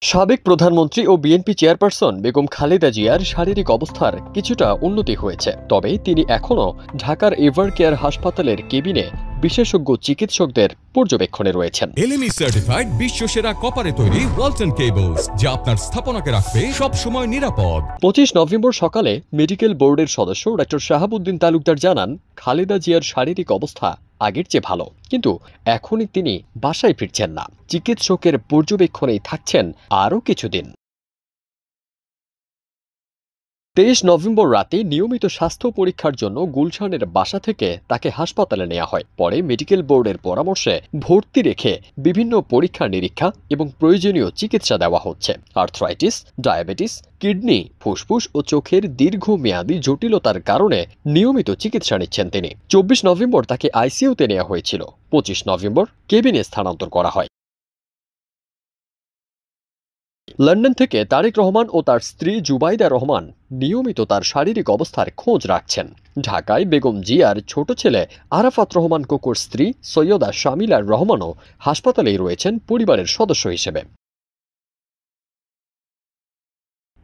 সাবেক প্রধানমন্ত্রী ও BNP chairperson Begum Khaleda জিয়ার শারীরিক অবস্থার কিছুটা উন্নতি হয়েছে, তবে তিনি এখনও ঢাকার এভার কেয়ার হাসপাতালের কেবিনে বিশেষজ্ঞ চিকিৎসকদের পর্যবেক্ষণে রয়েছেন। এলএমই সার্টিফাইড বিশ্বসেরা কপারে তৈরি ওয়ালটন কেবলস, যা আপনার স্থাপনাকে রাখবে সব সময় নিরাপদ। 25 নভেম্বর সকালে মেডিকেল বোর্ডের সদস্য ডক্টর শাহাবুদ্দিন তালুকদার জানান, খালেদা জিয়ার শারীরিক অবস্থা আগের চেয়ে ভালো, কিন্তু এখনই তিনি বাসায় ফিরছেন না। চিকিৎসকের পর্যবেক্ষণেই থাকছেন আরও কিছুদিন। 23 নভেম্বর রাতে নিয়মিত স্বাস্থ্য পরীক্ষার জন্য গুলশানের বাসা থেকে তাকে হাসপাতালে নেওয়া হয়। পরে মেডিকেল বোর্ডের পরামর্শে ভর্তি রেখে বিভিন্ন পরীক্ষা নিরীক্ষা এবং প্রয়োজনীয় চিকিৎসা দেওয়া হচ্ছে। আর্থ্রাইটিস, ডায়াবেটিস, কিডনি, ফুসফুস ও চোখের দীর্ঘমেয়াদী জটিলতার কারণে নিয়মিত চিকিৎসা নিচ্ছেন তিনি। 24 নভেম্বর তাকে আইসিইউতে নেওয়া হয়েছিল। 25 নভেম্বর কেবিনে স্থানান্তর করা হয়। লন্ডন থেকে তারেক রহমান ও তার স্ত্রী জুবাইদা রহমান নিয়মিত তার শারীরিক অবস্থার খোঁজ রাখছেন। ঢাকায় বেগম জিয়ার ছোট ছেলে আরাফাত রহমান কোকোর স্ত্রী সৈয়দা শামিলার রহমানও হাসপাতালেই রয়েছেন পরিবারের সদস্য হিসেবে।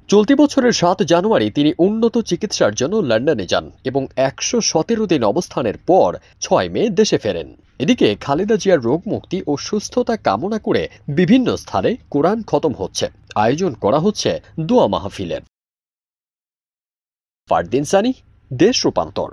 চলতি বছরের 7 জানুয়ারি তিনি উন্নত চিকিৎসার জন্য লন্ডনে যান এবং 117 দিন অবস্থানের পর 6 মে দেশে ফেরেন। এদিকে খালেদা জিয়ার রোগ মুক্তি ও সুস্থতা কামনা করে বিভিন্ন স্থানে কোরআন খতম হচ্ছে, আয়োজন করা হচ্ছে দোয়া মাহফিলের। ফারদিন সানি, দেশ রূপান্তর।